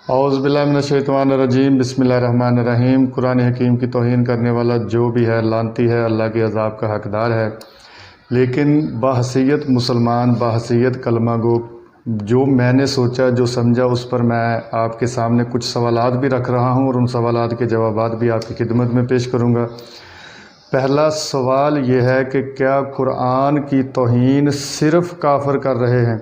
اعوذ باللہ من الشیطان الرجیم، بسم اللہ الرحمن الرحیم۔ قرآن حکیم کی توہین کرنے والا جو بھی ہے لعنتی ہے، اللہ کے عذاب کا حقدار ہے۔ لیکن بحیثیت مسلمان، بحیثیت کلمہ گو، جو میں نے سوچا، جو سمجھا، اس پر میں آپ کے سامنے کچھ سوالات بھی رکھ رہا ہوں اور ان سوالات کے جوابات بھی آپ کی خدمت میں پیش کروں گا۔ پہلا سوال یہ ہے کہ کیا قرآن کی توہین صرف کافر کر رہے ہیں؟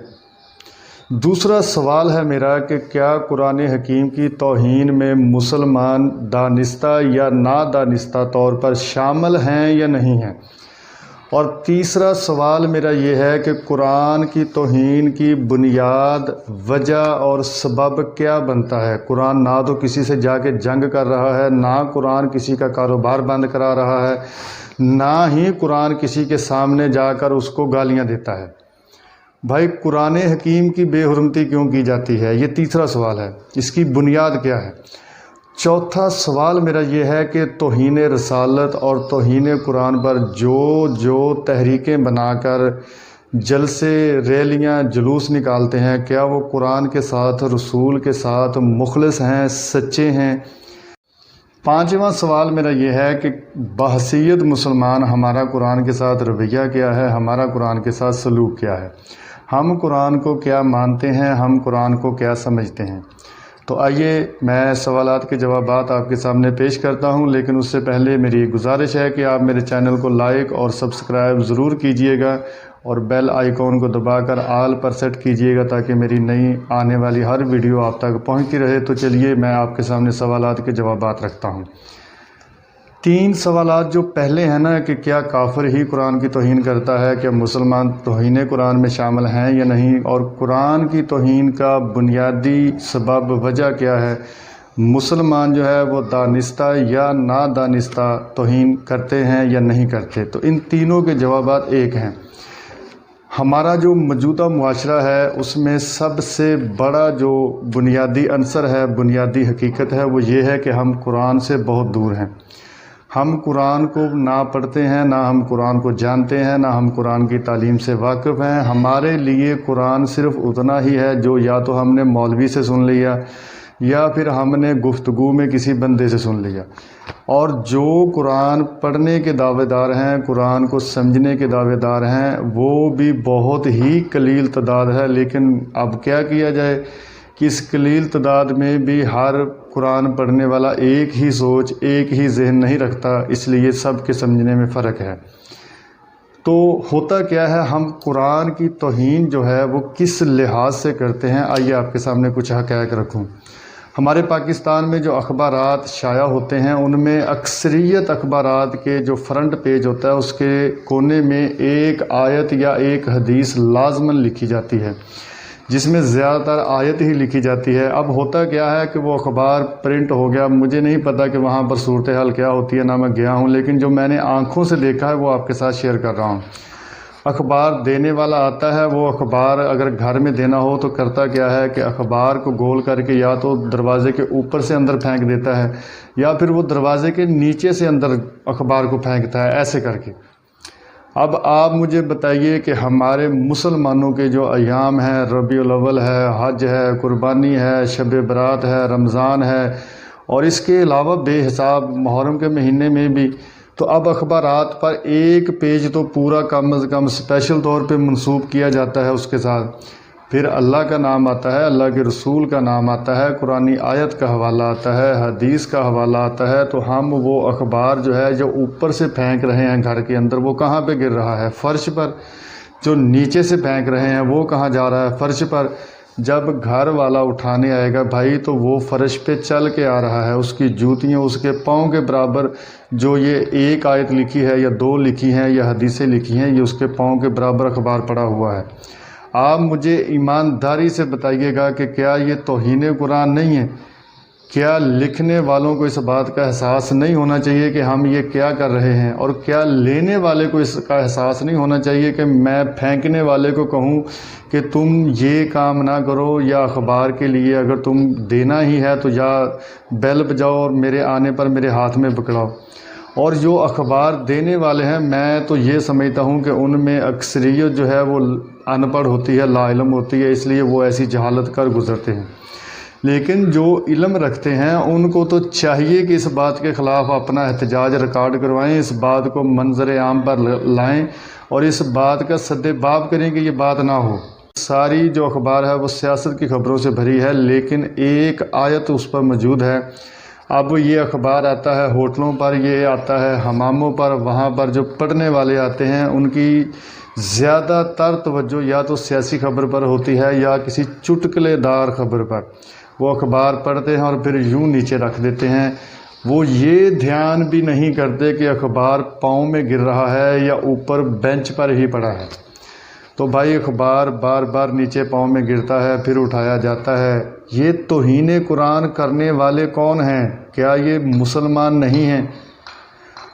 دوسرا سوال ہے میرا کہ کیا قرآن حکیم کی توہین میں مسلمان دانستہ یا نادانستہ طور پر شامل ہیں یا نہیں ہیں؟ اور تیسرا سوال میرا یہ ہے کہ قرآن کی توہین کی بنیاد، وجہ اور سبب کیا بنتا ہے؟ قرآن نہ تو کسی سے جا کے جنگ کر رہا ہے، نہ قرآن کسی کا کاروبار بند کرا رہا ہے، نہ ہی قرآن کسی کے سامنے جا کر اس کو گالیاں دیتا ہے۔ بھائی قرآن حکیم کی بے حرمتی کیوں کی جاتی ہے؟ یہ تیسرا سوال ہے، اس کی بنیاد کیا ہے؟ چوتھا سوال میرا یہ ہے کہ توہین رسالت اور توہین قرآن پر جو تحریکیں بنا کر جلسے، ریلیاں، جلوس نکالتے ہیں، کیا وہ قرآن کے ساتھ، رسول کے ساتھ مخلص ہیں، سچے ہیں؟ پانچواں سوال میرا یہ ہے کہ بحیثیت مسلمان ہمارا قرآن کے ساتھ رویہ کیا ہے، ہمارا قرآن کے ساتھ سلوک کیا ہے؟ ہم قرآن کو کیا مانتے ہیں، ہم قرآن کو کیا سمجھتے ہیں؟ تو آئیے میں سوالات کے جوابات آپ کے سامنے پیش کرتا ہوں، لیکن اس سے پہلے میری گزارش ہے کہ آپ میرے چینل کو لائک اور سبسکرائب ضرور کیجئے گا اور بیل آئیکن کو دبا کر آل پر سیٹ کیجئے گا تاکہ میری نئی آنے والی ہر ویڈیو آپ تک پہنچتی رہے۔ تو چلیے میں آپ کے سامنے سوالات کے جوابات رکھتا ہوں۔ تین سوالات جو پہلے ہیں نا کہ کیا کافر ہی قرآن کی توہین کرتا ہے، کیا مسلمان توہین قرآن میں شامل ہیں یا نہیں، اور قرآن کی توہین کا بنیادی سبب، وجہ کیا ہے؟ مسلمان جو ہے وہ دانستہ یا نادانستہ توہین کرتے ہیں یا نہیں کرتے؟ تو ان تینوں کے جوابات ایک ہیں۔ ہمارا جو موجودہ معاشرہ ہے اس میں سب سے بڑا جو بنیادی عنصر ہے، بنیادی حقیقت ہے، وہ یہ ہے کہ ہم قرآن سے بہت دور ہیں۔ ہم قرآن کو نہ پڑھتے ہیں، نہ ہم قرآن کو جانتے ہیں، نہ ہم قرآن کی تعلیم سے واقف ہیں۔ ہمارے لیے قرآن صرف اتنا ہی ہے جو یا تو ہم نے مولوی سے سن لیا یا پھر ہم نے گفتگو میں کسی بندے سے سن لیا۔ اور جو قرآن پڑھنے کے دعوے دار ہیں، قرآن کو سمجھنے کے دعوے دار ہیں، وہ بھی بہت ہی قلیل تعداد ہے۔ لیکن اب کیا کیا جائے کہ اس قلیل تعداد میں بھی ہر قرآن پڑھنے والا ایک ہی سوچ، ایک ہی ذہن نہیں رکھتا، اس لیے سب کے سمجھنے میں فرق ہے۔ تو ہوتا کیا ہے، ہم قرآن کی توہین جو ہے وہ کس لحاظ سے کرتے ہیں؟ آئیے آپ کے سامنے کچھ حقائق رکھوں۔ ہمارے پاکستان میں جو اخبارات شائع ہوتے ہیں ان میں اکثریت اخبارات کے جو فرنٹ پیج ہوتا ہے اس کے کونے میں ایک آیت یا ایک حدیث لازماً لکھی جاتی ہے، جس میں زیادہ تر آیت ہی لکھی جاتی ہے۔ اب ہوتا کیا ہے کہ وہ اخبار پرنٹ ہو گیا، مجھے نہیں پتہ کہ وہاں پر صورتحال کیا ہوتی ہے، نہ میں گیا ہوں، لیکن جو میں نے آنکھوں سے دیکھا ہے وہ آپ کے ساتھ شیئر کر رہا ہوں۔ اخبار دینے والا آتا ہے، وہ اخبار اگر گھر میں دینا ہو تو کرتا کیا ہے کہ اخبار کو گول کر کے یا تو دروازے کے اوپر سے اندر پھینک دیتا ہے یا پھر وہ دروازے کے نیچے سے اندر اخبار کو پھینکتا ہے، ایسے کر کے۔ اب آپ مجھے بتائیے کہ ہمارے مسلمانوں کے جو ایام ہیں، ربیع الاول ہے، حج ہے، قربانی ہے، شب برات ہے، رمضان ہے، اور اس کے علاوہ بے حساب محرم کے مہینے میں بھی، تو اب اخبارات پر ایک پیج تو پورا کم از کم اسپیشل طور پہ منسوب کیا جاتا ہے اس کے ساتھ، پھر اللہ کا نام آتا ہے، اللہ کے رسول کا نام آتا ہے، قرآنی آیت کا حوالہ آتا ہے، حدیث کا حوالہ آتا ہے، تو ہم وہ اخبار جو ہے جو اوپر سے پھینک رہے ہیں گھر کے اندر، وہ کہاں پہ گر رہا ہے؟ فرش پر۔ جو نیچے سے پھینک رہے ہیں وہ کہاں جا رہا ہے؟ فرش پر۔ جب گھر والا اٹھانے آئے گا بھائی تو وہ فرش پہ چل کے آ رہا ہے، اس کی جوتیاں اس کے پاؤں کے برابر، جو یہ ایک آیت لکھی ہے یا دو لکھی ہیں یا حدیثیں لکھی ہیں، یہ اس کے پاؤں کے برابر اخبار پڑا ہوا ہے۔ آپ مجھے ایمانداری سے بتائیے گا کہ کیا یہ توہین قرآن نہیں ہے؟ کیا لکھنے والوں کو اس بات کا احساس نہیں ہونا چاہیے کہ ہم یہ کیا کر رہے ہیں؟ اور کیا لینے والے کو اس کا احساس نہیں ہونا چاہیے کہ میں پھینکنے والے کو کہوں کہ تم یہ کام نہ کرو، یا اخبار کے لیے اگر تم دینا ہی ہے تو یا بیل بجاؤ اور میرے آنے پر میرے ہاتھ میں پکڑاؤ؟ اور جو اخبار دینے والے ہیں، میں تو یہ سمجھتا ہوں کہ ان میں اکثریت جو ہے وہ ان پڑھ ہوتی ہے، لا علم ہوتی ہے، اس لیے وہ ایسی جہالت کر گزرتے ہیں۔ لیکن جو علم رکھتے ہیں ان کو تو چاہیے کہ اس بات کے خلاف اپنا احتجاج ریکارڈ کروائیں، اس بات کو منظر عام پر لائیں اور اس بات کا سد باب کریں کہ یہ بات نہ ہو۔ ساری جو اخبار ہے وہ سیاست کی خبروں سے بھری ہے، لیکن ایک آیت اس پر موجود ہے۔ اب یہ اخبار آتا ہے ہوٹلوں پر، یہ آتا ہے حماموں پر، وہاں پر جو پڑھنے والے آتے ہیں ان کی زیادہ تر توجہ یا تو سیاسی خبر پر ہوتی ہے یا کسی چٹکلے دار خبر پر۔ وہ اخبار پڑھتے ہیں اور پھر یوں نیچے رکھ دیتے ہیں، وہ یہ دھیان بھی نہیں کرتے کہ اخبار پاؤں میں گر رہا ہے یا اوپر بینچ پر ہی پڑا ہے۔ تو بھائی اخبار بار بار نیچے پاؤں میں گرتا ہے پھر اٹھایا جاتا ہے۔ یہ توہین قرآن کرنے والے کون ہیں؟ کیا یہ مسلمان نہیں ہیں؟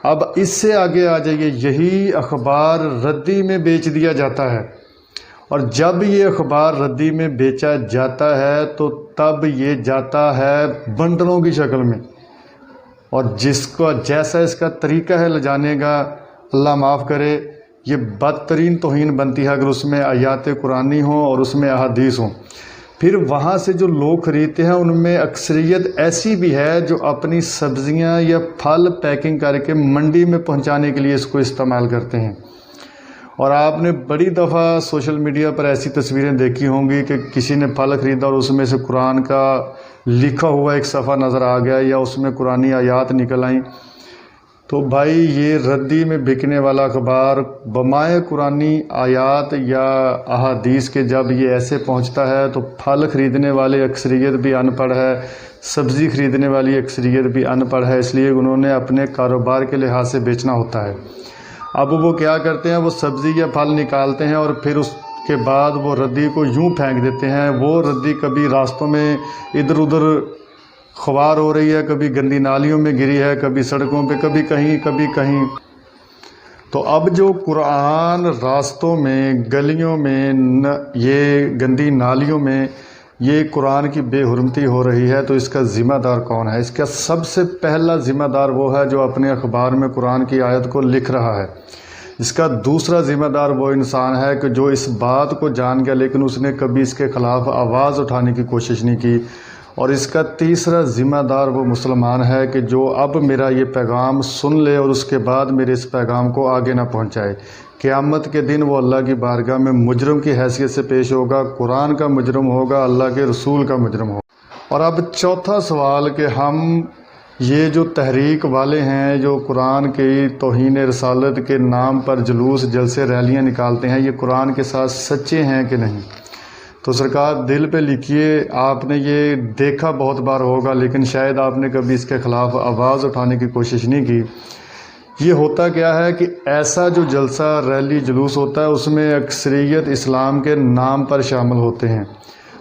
اب اس سے آگے آ جائیے، یہی اخبار ردی میں بیچ دیا جاتا ہے، اور جب یہ اخبار ردی میں بیچا جاتا ہے تو تب یہ جاتا ہے بنڈلوں کی شکل میں، اور جس کو جیسا اس کا طریقہ ہے لجانے کا، اللہ معاف کرے، یہ بدترین توہین بنتی ہے اگر اس میں آیات قرآنی ہوں اور اس میں احادیث ہوں۔ پھر وہاں سے جو لوگ خریدتے ہیں ان میں اکثریت ایسی بھی ہے جو اپنی سبزیاں یا پھل پیکنگ کر کے منڈی میں پہنچانے کے لیے اس کو استعمال کرتے ہیں۔ اور آپ نے بڑی دفعہ سوشل میڈیا پر ایسی تصویریں دیکھی ہوں گی کہ کسی نے پھل خریدا اور اس میں سے قرآن کا لکھا ہوا ایک صفحہ نظر آ گیا یا اس میں قرآنی آیات نکل آئیں۔ تو بھائی یہ ردی میں بکنے والا اخبار بمائے قرآنی آیات یا احادیث کے جب یہ ایسے پہنچتا ہے تو پھل خریدنے والے اکثریت بھی ان پڑھ ہے، سبزی خریدنے والی اکثریت بھی ان پڑھ ہے، اس لیے انہوں نے اپنے کاروبار کے لحاظ سے بیچنا ہوتا ہے۔ اب وہ کیا کرتے ہیں، وہ سبزی یا پھل نکالتے ہیں اور پھر اس کے بعد وہ ردی کو یوں پھینک دیتے ہیں۔ وہ ردی کبھی راستوں میں ادھر ادھر خوار ہو رہی ہے، کبھی گندی نالیوں میں گری ہے، کبھی سڑکوں پہ، کبھی کہیں۔ تو اب جو قرآن راستوں میں، گلیوں میں، یہ گندی نالیوں میں یہ قرآن کی بے حرمتی ہو رہی ہے، تو اس کا ذمہ دار کون ہے؟ اس کا سب سے پہلا ذمہ دار وہ ہے جو اپنے اخبار میں قرآن کی آیت کو لکھ رہا ہے۔ اس کا دوسرا ذمہ دار وہ انسان ہے کہ جو اس بات کو جان گیا لیکن اس نے کبھی اس کے خلاف آواز اٹھانے کی کوشش نہیں کی، اور اس کا تیسرا ذمہ دار وہ مسلمان ہے کہ جو اب میرا یہ پیغام سن لے اور اس کے بعد میرے اس پیغام کو آگے نہ پہنچائے۔ قیامت کے دن وہ اللہ کی بارگاہ میں مجرم کی حیثیت سے پیش ہوگا، قرآن کا مجرم ہوگا، اللہ کے رسول کا مجرم ہوگا۔ اور اب چوتھا سوال کہ ہم یہ جو تحریک والے ہیں جو قرآن کی توہین رسالت کے نام پر جلوس، جلسے، ریلیاں نکالتے ہیں، یہ قرآن کے ساتھ سچے ہیں کہ نہیں؟ تو سرکار دل پہ لکھیے، آپ نے یہ دیکھا بہت بار ہوگا لیکن شاید آپ نے کبھی اس کے خلاف آواز اٹھانے کی کوشش نہیں کی۔ یہ ہوتا کیا ہے کہ ایسا جو جلسہ، ریلی، جلوس ہوتا ہے اس میں اکثریت اسلام کے نام پر شامل ہوتے ہیں،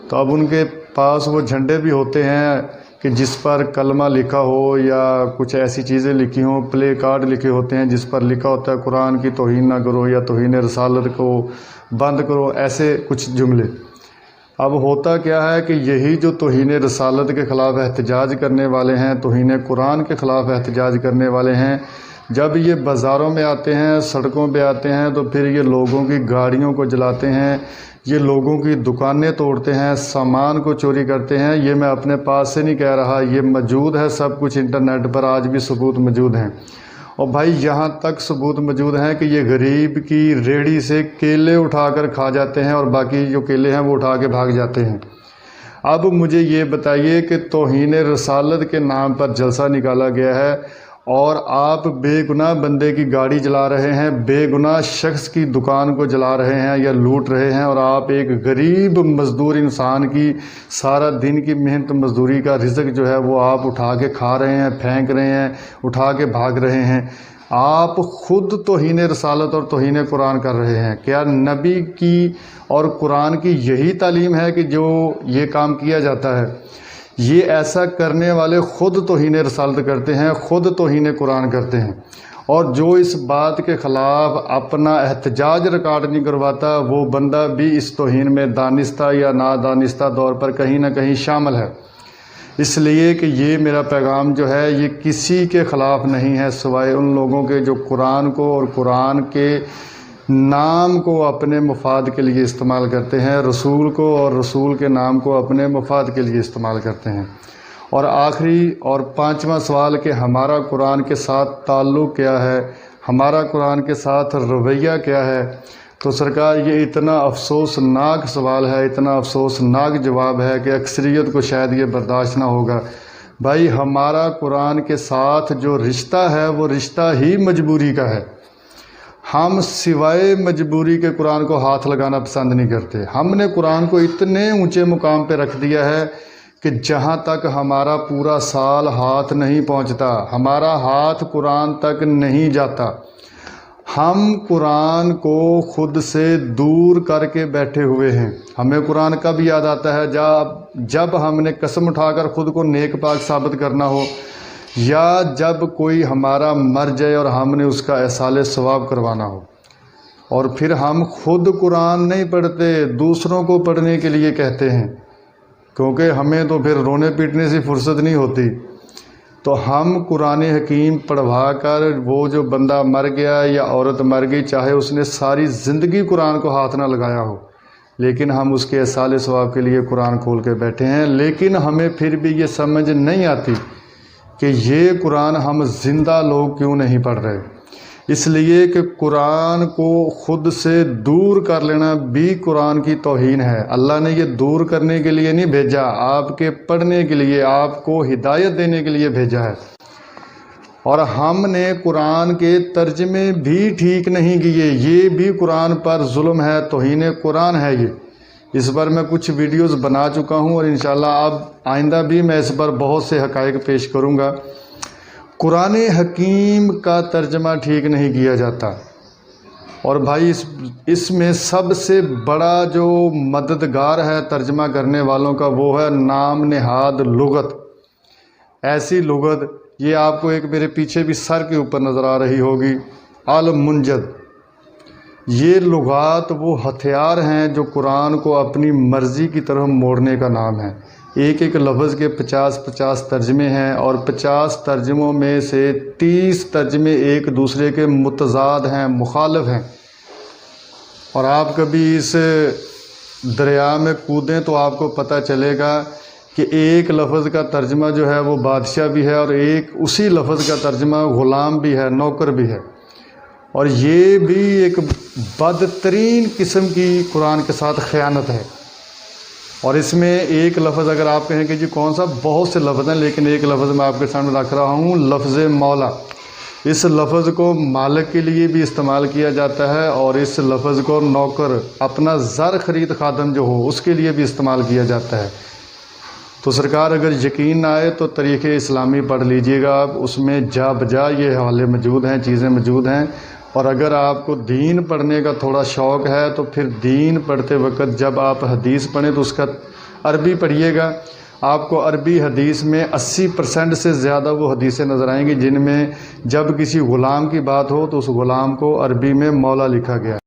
تو اب ان کے پاس وہ جھنڈے بھی ہوتے ہیں کہ جس پر کلمہ لکھا ہو یا کچھ ایسی چیزیں لکھی ہوں، پلے کارڈ لکھے ہوتے ہیں جس پر لکھا ہوتا ہے قرآن کی توہین نہ کرو یا توہین رسالت کو بند کرو، ایسے کچھ جملے۔ اب ہوتا کیا ہے کہ یہی جو توہین رسالت کے خلاف احتجاج کرنے والے ہیں، توہین قرآن کے خلاف احتجاج کرنے والے ہیں، جب یہ بازاروں میں آتے ہیں، سڑکوں پہ آتے ہیں تو پھر یہ لوگوں کی گاڑیوں کو جلاتے ہیں، یہ لوگوں کی دکانیں توڑتے ہیں، سامان کو چوری کرتے ہیں۔ یہ میں اپنے پاس سے نہیں کہہ رہا، یہ موجود ہے سب کچھ انٹرنیٹ پر، آج بھی ثبوت موجود ہیں۔ اور بھائی یہاں تک ثبوت موجود ہیں کہ یہ غریب کی ریڑھی سے کیلے اٹھا کر کھا جاتے ہیں اور باقی جو کیلے ہیں وہ اٹھا کے بھاگ جاتے ہیں۔ اب مجھے یہ بتائیے کہ توہین رسالت کے نام پر جلسہ نکالا گیا ہے اور آپ بے گناہ بندے کی گاڑی جلا رہے ہیں، بے گناہ شخص کی دکان کو جلا رہے ہیں یا لوٹ رہے ہیں، اور آپ ایک غریب مزدور انسان کی سارا دن کی محنت مزدوری کا رزق جو ہے وہ آپ اٹھا کے کھا رہے ہیں، پھینک رہے ہیں، اٹھا کے بھاگ رہے ہیں۔ آپ خود توہین رسالت اور توہین قرآن کر رہے ہیں۔ کیا نبی کی اور قرآن کی یہی تعلیم ہے کہ جو یہ کام کیا جاتا ہے؟ یہ ایسا کرنے والے خود توہین رسالت کرتے ہیں، خود توہین قرآن کرتے ہیں، اور جو اس بات کے خلاف اپنا احتجاج ریکارڈ نہیں کرواتا وہ بندہ بھی اس توہین میں دانستہ یا نادانستہ طور پر کہیں نہ کہیں شامل ہے۔ اس لیے کہ یہ میرا پیغام جو ہے یہ کسی کے خلاف نہیں ہے سوائے ان لوگوں کے جو قرآن کو اور قرآن کے نام کو اپنے مفاد کے لیے استعمال کرتے ہیں، رسول کو اور رسول کے نام کو اپنے مفاد کے لیے استعمال کرتے ہیں۔ اور آخری اور پانچواں سوال کہ ہمارا قرآن کے ساتھ تعلق کیا ہے، ہمارا قرآن کے ساتھ رویہ کیا ہے، تو سرکار یہ اتنا افسوسناک سوال ہے، اتنا افسوسناک جواب ہے کہ اکثریت کو شاید یہ برداشت نہ ہوگا۔ بھائی ہمارا قرآن کے ساتھ جو رشتہ ہے وہ رشتہ ہی مجبوری کا ہے۔ ہم سوائے مجبوری کے قرآن کو ہاتھ لگانا پسند نہیں کرتے۔ ہم نے قرآن کو اتنے اونچے مقام پہ رکھ دیا ہے کہ جہاں تک ہمارا پورا سال ہاتھ نہیں پہنچتا، ہمارا ہاتھ قرآن تک نہیں جاتا، ہم قرآن کو خود سے دور کر کے بیٹھے ہوئے ہیں۔ ہمیں قرآن کب یاد آتا ہے؟ جب ہم نے قسم اٹھا کر خود کو نیک پاک ثابت کرنا ہو، یا جب کوئی ہمارا مر جائے اور ہم نے اس کا احصال ثواب کروانا ہو۔ اور پھر ہم خود قرآن نہیں پڑھتے، دوسروں کو پڑھنے کے لیے کہتے ہیں، کیونکہ ہمیں تو پھر رونے پیٹنے سے فرصت نہیں ہوتی۔ تو ہم قرآن حکیم پڑھوا کر، وہ جو بندہ مر گیا یا عورت مر گئی، چاہے اس نے ساری زندگی قرآن کو ہاتھ نہ لگایا ہو، لیکن ہم اس کے احصال ثواب کے لیے قرآن کھول کے بیٹھے ہیں۔ لیکن ہمیں پھر بھی یہ سمجھ نہیں آتی کہ یہ قرآن ہم زندہ لوگ کیوں نہیں پڑھ رہے۔ اس لیے کہ قرآن کو خود سے دور کر لینا بھی قرآن کی توہین ہے۔ اللہ نے یہ دور کرنے کے لیے نہیں بھیجا، آپ کے پڑھنے کے لیے، آپ کو ہدایت دینے کے لیے بھیجا ہے۔ اور ہم نے قرآن کے ترجمے بھی ٹھیک نہیں کیے، یہ بھی قرآن پر ظلم ہے، توہین قرآن ہے یہ۔ اس پر میں کچھ ویڈیوز بنا چکا ہوں اور انشاءاللہ اب آئندہ بھی میں اس پر بہت سے حقائق پیش کروں گا۔ قرآن حکیم کا ترجمہ ٹھیک نہیں کیا جاتا، اور بھائی اس میں سب سے بڑا جو مددگار ہے ترجمہ کرنے والوں کا، وہ ہے نام نہاد لغت۔ ایسی لغت، یہ آپ کو ایک میرے پیچھے بھی سر کے اوپر نظر آ رہی ہوگی، المنجد۔ یہ لغات وہ ہتھیار ہیں جو قرآن کو اپنی مرضی کی طرف موڑنے کا نام ہے۔ ایک ایک لفظ کے 50 ترجمے ہیں، اور 50 ترجموں میں سے 30 ترجمے ایک دوسرے کے متضاد ہیں، مخالف ہیں۔ اور آپ کبھی اس دریا میں کودیں تو آپ کو پتہ چلے گا کہ ایک لفظ کا ترجمہ جو ہے وہ بادشاہ بھی ہے، اور ایک اسی لفظ کا ترجمہ غلام بھی ہے، نوکر بھی ہے۔ اور یہ بھی ایک بدترین قسم کی قرآن کے ساتھ خیانت ہے۔ اور اس میں ایک لفظ اگر آپ کہیں کہ جی کون سا، بہت سے لفظ ہیں، لیکن ایک لفظ میں آپ کے سامنے رکھ رہا ہوں، لفظ مولا۔ اس لفظ کو مالک کے لیے بھی استعمال کیا جاتا ہے، اور اس لفظ کو نوکر، اپنا زر خرید خادم جو ہو، اس کے لیے بھی استعمال کیا جاتا ہے۔ تو سرکار اگر یقین نہ آئے تو طریق اسلامی پڑھ لیجئے گا، آپ اس میں جا بجا یہ حوالے موجود ہیں، چیزیں موجود ہیں۔ اور اگر آپ کو دین پڑھنے کا تھوڑا شوق ہے تو پھر دین پڑھتے وقت جب آپ حدیث پڑھیں تو اس کا عربی پڑھیے گا۔ آپ کو عربی حدیث میں 80% سے زیادہ وہ حدیثیں نظر آئیں گی جن میں جب کسی غلام کی بات ہو تو اس غلام کو عربی میں مولا لکھا گیا ہے۔